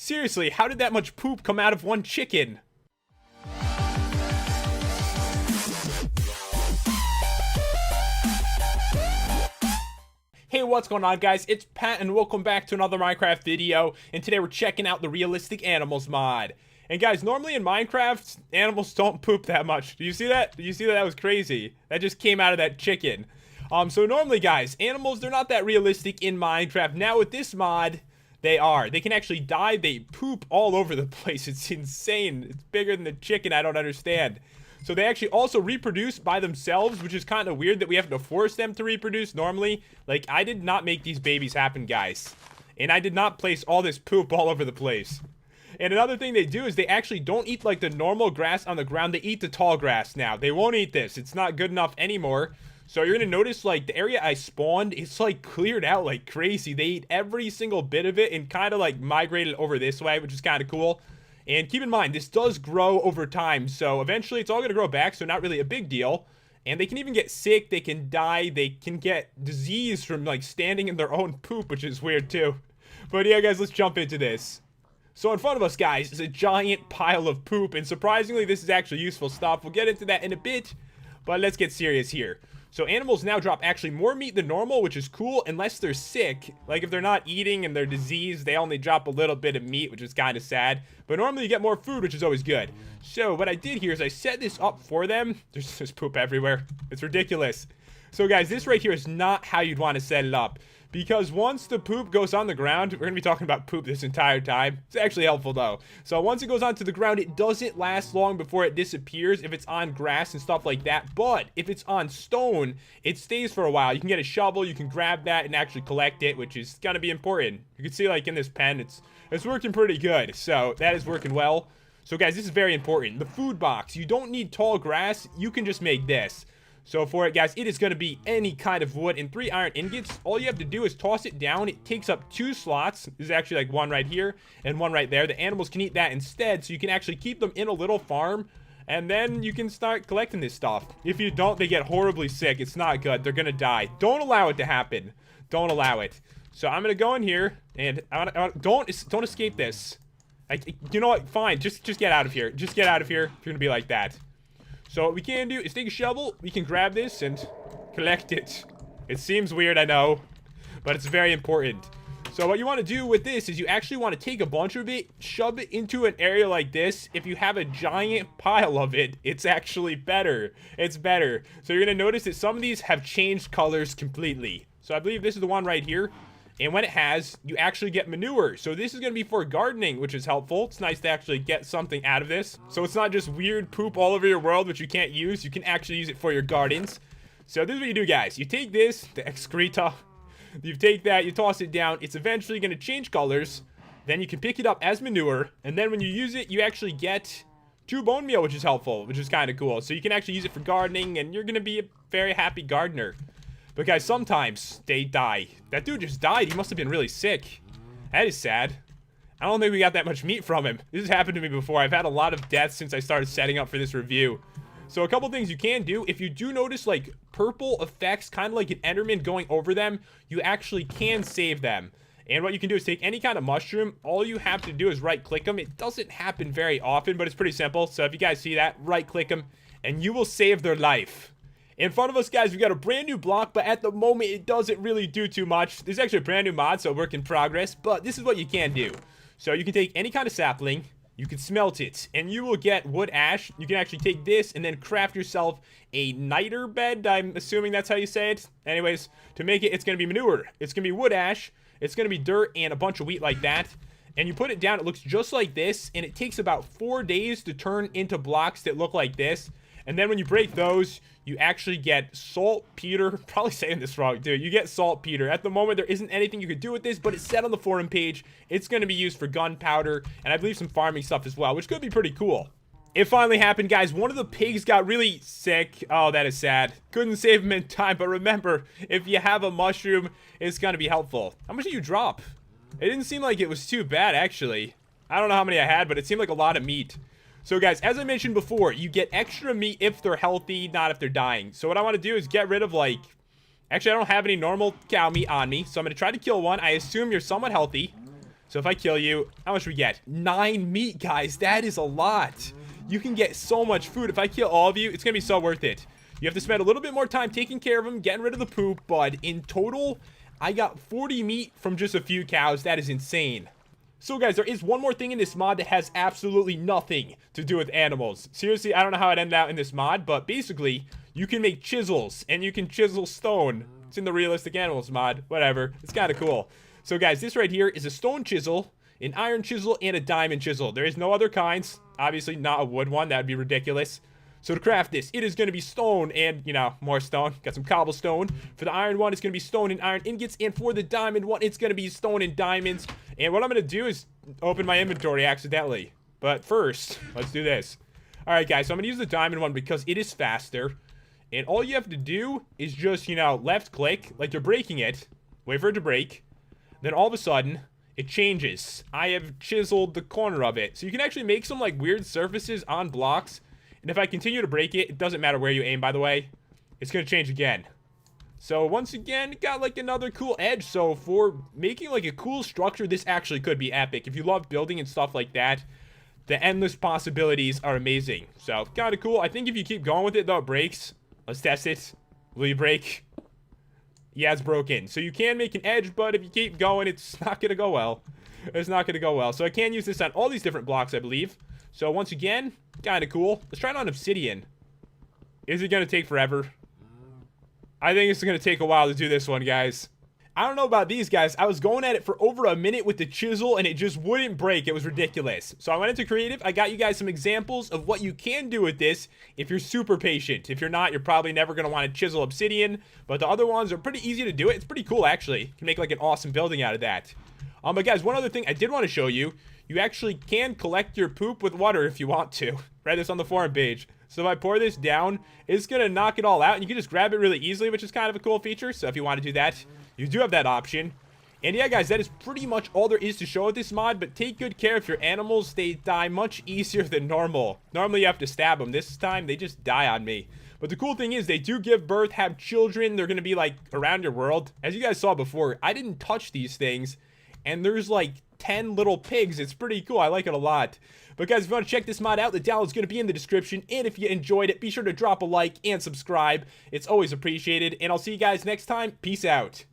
Seriously, how did that much poop come out of one chicken? Hey, what's going on, guys? It's Pat and welcome back to another Minecraft video, and today we're checking out the realistic animals mod. And guys, normally in Minecraft, animals don't poop that much. Do you see that? Do you see that? That was crazy. That just came out of that chicken. So normally, guys, animals, they're not that realistic in Minecraft. Now with this mod, they are. They can actually die. They poop all over the place. It's insane. It's bigger than the chicken. I don't understand. So they actually also reproduce by themselves, which is kind of weird that we have to force them to reproduce normally. Like, I did not make these babies happen, guys. And I did not place all this poop all over the place. And another thing they do is they actually don't eat like the normal grass on the ground. They eat the tall grass now. They won't eat this. It's not good enough anymore. So you're going to notice like the area I spawned, it's like cleared out like crazy. They eat every single bit of it and kind of like migrated over this way, which is kind of cool. And keep in mind, this does grow over time, so eventually it's all going to grow back, so not really a big deal. And they can even get sick, they can die, they can get disease from, like, standing in their own poop, which is weird, too. But yeah, guys, let's jump into this. So in front of us, guys, is a giant pile of poop, and surprisingly, this is actually useful stuff. We'll get into that in a bit, but let's get serious here. So animals now drop actually more meat than normal, which is cool, unless they're sick. Like, if they're not eating and they're diseased, they only drop a little bit of meat, which is kind of sad. But normally you get more food, which is always good. So what I did here is I set this up for them. There's just poop everywhere. It's ridiculous. So guys, this right here is not how you'd want to set it up. Because once the poop goes on the ground, we're going to be talking about poop this entire time. It's actually helpful, though. So once it goes onto the ground, it doesn't last long before it disappears if it's on grass and stuff like that. But if it's on stone, it stays for a while. You can get a shovel, you can grab that and actually collect it, which is going to be important. You can see, like, in this pen, it's working pretty good. So that is working well. So, guys, this is very important. The food box, you don't need tall grass. You can just make this. So for it, guys, it is going to be any kind of wood and 3 iron ingots. All you have to do is toss it down. It takes up 2 slots. There's actually like one right here and one right there. The animals can eat that instead, so you can actually keep them in a little farm. And then you can start collecting this stuff. If you don't, they get horribly sick. It's not good. They're going to die. Don't allow it to happen. Don't allow it. So I'm going to go in here and don't escape this. You know what? Fine. Just get out of here. Just get out of here if you're going to be like that. So what we can do is take a shovel, we can grab this and collect it. It seems weird, I know, but it's very important. So what you want to do with this is you actually want to take a bunch of it, shove it into an area like this. If you have a giant pile of it, it's actually better. It's better. So you're going to notice that some of these have changed colors completely. So I believe this is the one right here. And when it has, you actually get manure. So this is going to be for gardening, which is helpful. It's nice to actually get something out of this. So it's not just weird poop all over your world, which you can't use. You can actually use it for your gardens. So this is what you do, guys. You take this, the excreta. You take that, you toss it down. It's eventually going to change colors. Then you can pick it up as manure. And then when you use it, you actually get 2 bone meal, which is helpful, which is kind of cool. So you can actually use it for gardening, and you're going to be a very happy gardener. But guys, sometimes they die. That dude just died. He must have been really sick. That is sad. I don't think we got that much meat from him. This has happened to me before. I've had a lot of deaths since I started setting up for this review. So a couple things you can do. If you do notice like purple effects, kind of like an Enderman going over them, you actually can save them. And what you can do is take any kind of mushroom. All you have to do is right click them. It doesn't happen very often, but it's pretty simple. So if you guys see that, right click them and you will save their life. In front of us, guys, we got a brand new block, but at the moment, it doesn't really do too much. This is actually a brand new mod, so work in progress, but this is what you can do. So you can take any kind of sapling, you can smelt it, and you will get wood ash. You can actually take this and then craft yourself a niter bed. I'm assuming that's how you say it. Anyways, to make it, it's going to be manure. It's going to be wood ash. It's going to be dirt and a bunch of wheat like that. And you put it down, it looks just like this, and it takes about 4 days to turn into blocks that look like this. And then when you break those, you actually get saltpeter. Probably saying this wrong, dude. You get saltpeter. At the moment, there isn't anything you could do with this, but it's set on the forum page. It's going to be used for gunpowder, and I believe some farming stuff as well, which could be pretty cool. It finally happened, guys. One of the pigs got really sick. Oh, that is sad. Couldn't save him in time, but remember, if you have a mushroom, it's going to be helpful. How much did you drop? It didn't seem like it was too bad, actually. I don't know how many I had, but it seemed like a lot of meat. So guys, as I mentioned before, you get extra meat if they're healthy, not if they're dying. So what I want to do is get rid of like Actually, I don't have any normal cow meat on me, so I'm going to try to kill one. I assume you're somewhat healthy. So if I kill you, how much we get? 9 meat, guys. That is a lot. You can get so much food. If I kill all of you, it's going to be so worth it. You have to spend a little bit more time taking care of them, getting rid of the poop. But in total, I got 40 meat from just a few cows. That is insane. So guys, there is one more thing in this mod that has absolutely nothing to do with animals. Seriously, I don't know how it ended out in this mod, but basically, you can make chisels, and you can chisel stone. It's in the realistic animals mod. Whatever. It's kind of cool. So guys, this right here is a stone chisel, an iron chisel, and a diamond chisel. There is no other kinds. Obviously, not a wood one. That would be ridiculous. So to craft this, it is going to be stone and, you know, more stone. Got some cobblestone. For the iron one, it's going to be stone and iron ingots. And for the diamond one, it's going to be stone and diamonds. And what I'm going to do is open my inventory accidentally. But first, let's do this. Alright, guys, so I'm going to use the diamond one because it is faster. And all you have to do is just, you know, left click, like you're breaking it. Wait for it to break. Then all of a sudden, it changes. I have chiseled the corner of it. So you can actually make some, like, weird surfaces on blocks. And if I continue to break it, it doesn't matter where you aim, by the way. It's going to change again. So once again, got like another cool edge. So for making like a cool structure, this actually could be epic. If you love building and stuff like that, the endless possibilities are amazing. So kind of cool. I think if you keep going with it, though, it breaks. Let's test it. Will you break? Yeah, it's broken. So you can make an edge, but if you keep going, it's not going to go well. It's not going to go well. So I can use this on all these different blocks, I believe. So once again, kind of cool. Let's try it on obsidian. Is it going to take forever? I think it's going to take a while to do this one, guys. I don't know about these guys. I was going at it for over a minute with the chisel, and it just wouldn't break. It was ridiculous. So I went into creative. I got you guys some examples of what you can do with this if you're super patient. If you're not, you're probably never going to want to chisel obsidian. But the other ones are pretty easy to do it. It's pretty cool, actually. You can make like an awesome building out of that. But guys, one other thing I did want to show you. You actually can collect your poop with water if you want to. Read this on the forum page. So if I pour this down, it's going to knock it all out. And you can just grab it really easily, which is kind of a cool feature. So if you want to do that, you do have that option. And yeah, guys, that is pretty much all there is to show with this mod. But take good care of your animals. They die much easier than normal. Normally, you have to stab them. This time, they just die on me. But the cool thing is they do give birth, have children. They're going to be like around your world. As you guys saw before, I didn't touch these things. And there's like 10 little pigs. It's pretty cool. I like it a lot. But guys, if you want to check this mod out, the download's going to be in the description. And if you enjoyed it, be sure to drop a like and subscribe. It's always appreciated. And I'll see you guys next time. Peace out.